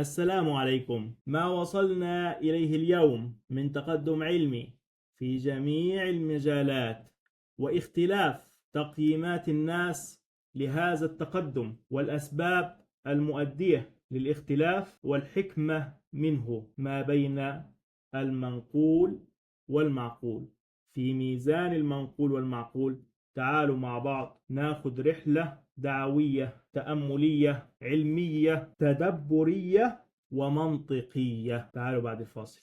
السلام عليكم. ما وصلنا إليه اليوم من تقدم علمي في جميع المجالات واختلاف تقييمات الناس لهذا التقدم والأسباب المؤدية للاختلاف والحكمة منه ما بين المنقول والمعقول. في ميزان المنقول والمعقول تعالوا مع بعض ناخذ رحلة دعوية تأملية علمية تدبرية ومنطقية. تعالوا بعد الفاصل.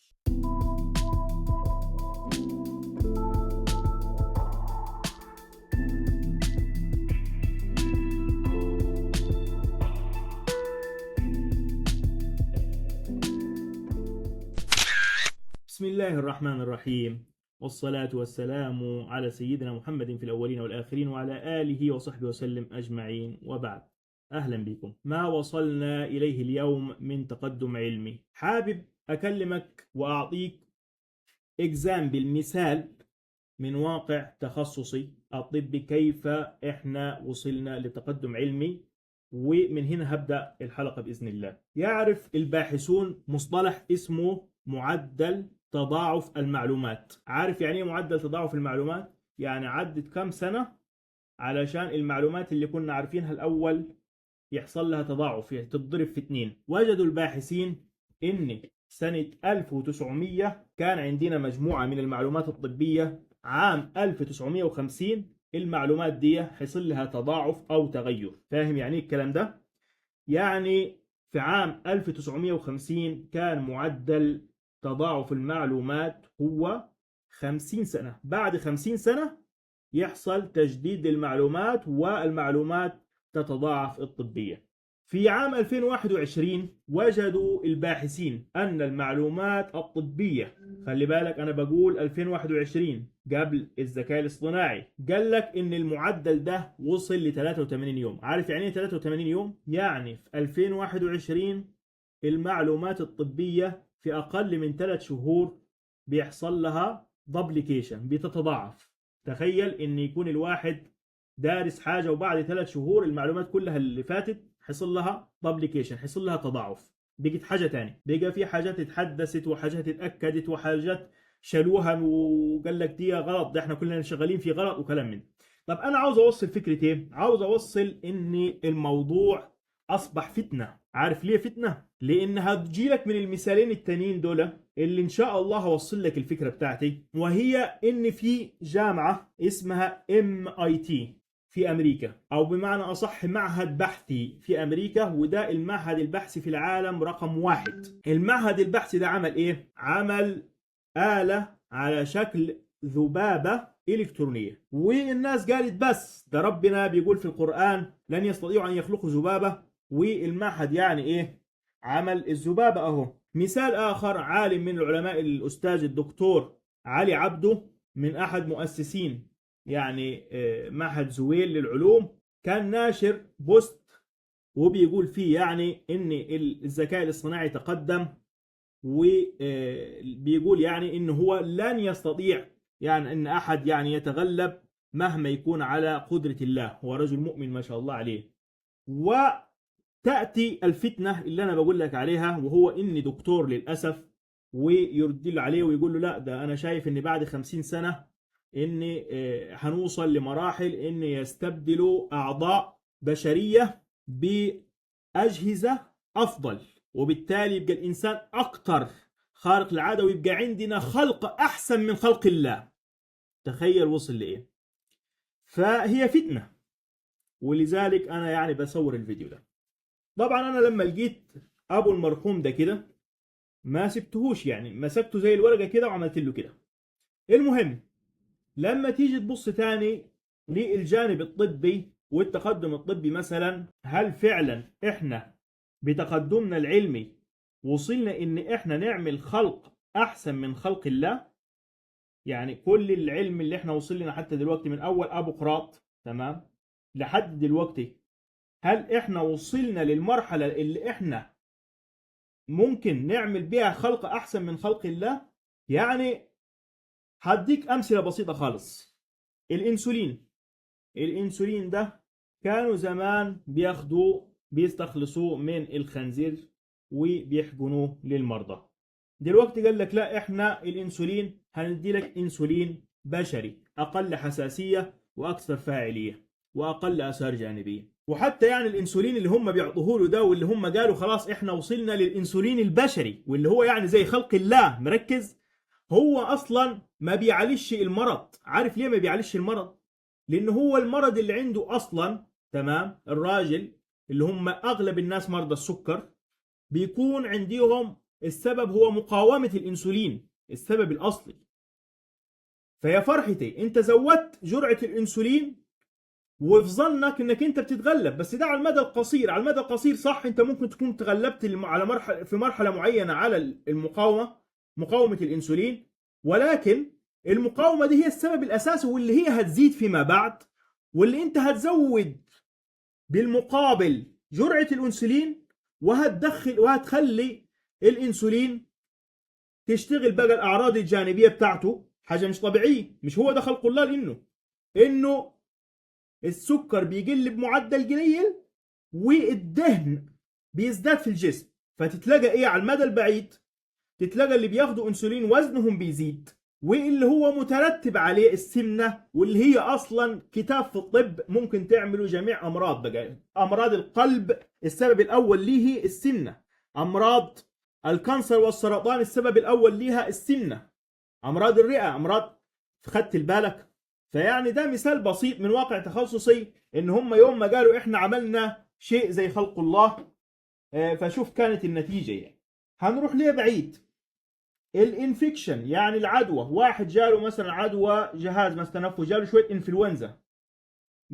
بسم الله الرحمن الرحيم، والصلاة والسلام على سيدنا محمد في الأولين والآخرين وعلى آله وصحبه وسلم أجمعين، وبعد. أهلا بكم. ما وصلنا إليه اليوم من تقدم علمي، حابب أكلمك وأعطيك مثال من واقع تخصصي الطبي، كيف إحنا وصلنا لتقدم علمي. ومن هنا هبدأ الحلقة بإذن الله. يعرف الباحثون مصطلح اسمه معدل تضاعف المعلومات. عارف يعني ايه معدل تضاعف المعلومات؟ يعني عدت كم سنة علشان المعلومات اللي كنا عارفينها الأول يحصل لها تضاعف، يعني تتضرب في 2. وجدوا الباحثين إن سنة 1900 كان عندنا مجموعة من المعلومات الطبية، عام 1950 المعلومات دي حصل لها تضاعف أو تغير. فاهم يعني ايه الكلام ده؟ يعني في عام 1950 كان معدل تضاعف المعلومات هو 50 سنة. بعد 50 سنة يحصل تجديد المعلومات والمعلومات تتضاعف الطبية. في عام 2021 وجدوا الباحثين أن المعلومات الطبية، خلي بالك أنا بقول 2021 قبل الذكاء الاصطناعي، قال لك إن المعدل ده وصل ل 83 يوم. عارف يعني ايه 83 يوم؟ يعني في 2021 المعلومات الطبية في أقل من 3 شهور بيحصل لها دوبليكيشن، بتتضاعف. تخيل إن يكون الواحد دارس حاجة وبعد 3 شهور المعلومات كلها اللي فاتت حصل لها دوبليكيشن، حصل لها تضاعف، بقت حاجة تانية. بقى في حاجات اتحدثت وحاجات اتأكدت وحاجات شالوها وقال لك دي غلط، ده احنا كلنا شغالين في غلط وكلام من. طب انا عاوز اوصل فكرة ايه؟ عاوز اوصل ان الموضوع اصبح فتنة. عارف ليه فتنة؟ لان هتجيلك من المثالين التانيين دول اللي ان شاء الله هوصل لك الفكرة بتاعتي، وهي ان في جامعة اسمها MIT في امريكا، او بمعنى اصح معهد بحثي في امريكا، وده المعهد البحثي في العالم رقم 1. المعهد البحثي ده عمل ايه؟ عمل آلة على شكل ذبابة إلكترونية، والناس قالت بس ده ربنا بيقول في القرآن لن يستطيعوا أن يخلقوا ذبابة، والمعهد يعني إيه؟ عمل الذبابة أهو. مثال آخر، عالم من العلماء الأستاذ الدكتور علي عبده من أحد مؤسسين يعني معهد زويل للعلوم، كان ناشر بوست وبيقول فيه يعني إن الذكاء الاصطناعي تقدم، وبيقول يعني إنه هو لن يستطيع يعني إن أحد يعني يتغلب مهما يكون على قدرة الله. هو رجل مؤمن ما شاء الله عليه. وتأتي الفتنة اللي أنا بقول لك عليها، وهو إني دكتور للأسف، ويرد له عليه ويقول له لا ده أنا شايف إن بعد 50 سنة إن هنوصل لمراحل إن يستبدلوا أعضاء بشرية بأجهزة أفضل، وبالتالي يبقى الإنسان أكتر خارق العادة، ويبقى عندنا خلق أحسن من خلق الله. تخيل وصل لإيه. فهي فتنة، ولذلك أنا يعني بصور الفيديو ده. طبعا أنا لما لقيت أبو المرحوم ده كده ما سبتهوش، يعني مسكته زي الورقة كده وعملت له كده. المهم لما تيجي تبص تاني للجانب الطبي والتقدم الطبي، مثلا هل فعلا احنا بتقدمنا العلمي وصلنا ان احنا نعمل خلق احسن من خلق الله؟ يعني كل العلم اللي احنا وصلنا حتى دلوقتي من اول ابو قراط تمام لحد دلوقتي، هل احنا وصلنا للمرحلة اللي احنا ممكن نعمل بيها خلق احسن من خلق الله؟ يعني هديك امثلة بسيطة خالص. الانسولين ده كانوا زمان بيستخلصوه من الخنزير وبيحقنوه للمرضى. دلوقتي قال لك لا، احنا الانسولين هندي لك انسولين بشري اقل حساسيه واكثر فاعليه واقل اثار جانبيه. وحتى يعني الانسولين اللي هم بيعطوه له ده، واللي هم قالوا خلاص احنا وصلنا للانسولين البشري، واللي هو يعني زي خلق الله مركز، هو اصلا ما بيعالجش المرض. عارف ليه ما بيعالجش المرض؟ لان هو المرض اللي عنده اصلا، تمام، الراجل اللي هم اغلب الناس مرضى السكر بيكون عندهم السبب هو مقاومة الانسولين، السبب الاصلي. فيا فرحتي انت زودت جرعة الانسولين وفي ظنك انك انت بتتغلب، بس ده على المدى القصير. على المدى القصير صح، انت ممكن تكون تغلبت على مرحلة، في مرحلة معينة على المقاومة، مقاومة الانسولين، ولكن المقاومة دي هي السبب الاساسي، واللي هي هتزيد فيما بعد، واللي انت هتزود بالمقابل جرعة الانسولين، وهتخلي الانسولين تشتغل بقى الاعراض الجانبية بتاعته حاجة مش طبيعية. مش هو ده خلق الله، انه السكر بيقل بمعدل قليل والدهن بيزداد في الجسم، فتتلاقى ايه على المدى البعيد؟ تتلاقى اللي بياخدوا انسولين وزنهم بيزيد، واللي هو مترتب عليه السمنه، واللي هي اصلا كتاب في الطب ممكن تعملوا جميع امراض بقى. امراض القلب السبب الاول ليه السمنه، امراض الكانسر والسرطان السبب الاول ليها السمنه، امراض الرئه، امراض، خدت بالك؟ فيعني ده مثال بسيط من واقع تخصصي، ان هم يوم ما قالوا احنا عملنا شيء زي خلق الله، فشوف كانت النتيجه. يعني هنروح ليه بعيد؟ الانفكشن يعني العدوى. واحد جاله مثلا عدوى جهاز مثلا تنفس، جاله شويه انفلونزا،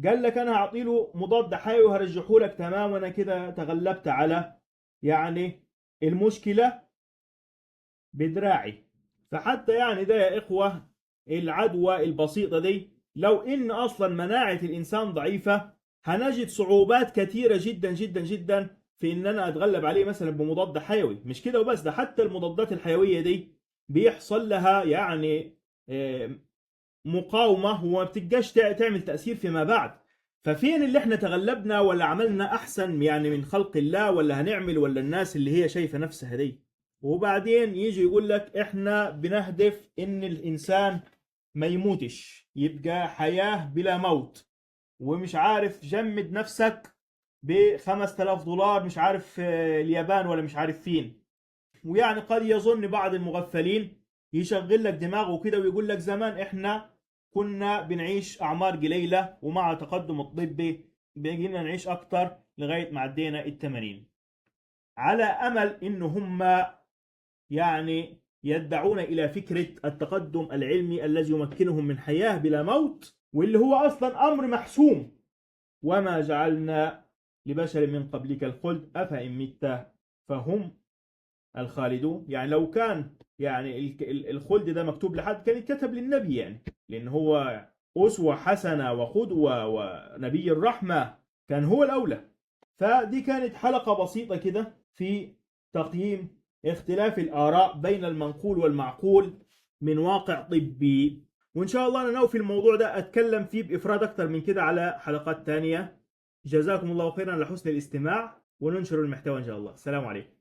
قال لك انا هعطيله مضاد حيوي وهرجحه لك تمام، وانا كده تغلبت على يعني المشكله بدراعي. فحتى يعني ده يا اخوه، العدوى البسيطه دي لو ان اصلا مناعه الانسان ضعيفه، هنجد صعوبات كثيره جدا جدا جدا في ان انا اتغلب عليه مثلا بمضاد حيوي. مش كده وبس، ده حتى المضادات الحيويه دي بيحصل لها يعني مقاومه، وما بتبقاش تعمل تاثير فيما بعد. ففين اللي احنا تغلبنا ولا عملنا احسن يعني من خلق الله، ولا هنعمل، ولا الناس اللي هي شايفه نفسها دي؟ وبعدين يجي يقول لك احنا بنهدف ان الانسان ما يموتش، يبقى حياه بلا موت، ومش عارف جمد نفسك ب$5000 مش عارف اليابان ولا مش عارف فين. ويعني قد يظن بعض المغفلين يشغل لك دماغه كده ويقول لك زمان احنا كنا بنعيش اعمار قليله، ومع تقدم الطب بقينا نعيش اكتر لغايه ما عدينا ال80، على امل ان هم يعني يدعون الى فكره التقدم العلمي الذي يمكنهم من حياه بلا موت، واللي هو اصلا امر محسوم. وما جعلنا لبشر من قبلك الخلد افان مت فهم الخالدون. يعني لو كان يعني الخلد ده مكتوب لحد كان يتكتب للنبي، يعني لان هو اسوه حسنه وقدوه ونبي الرحمه، كان هو الاولى. فدي كانت حلقه بسيطه كده في تقييم اختلاف الاراء بين المنقول والمعقول من واقع طبي. وان شاء الله انا ناوي في الموضوع ده اتكلم فيه بافراد اكتر من كده على حلقات تانية. جزاكم الله خيرا لحسن الاستماع، وننشر المحتوى ان شاء الله. السلام عليكم.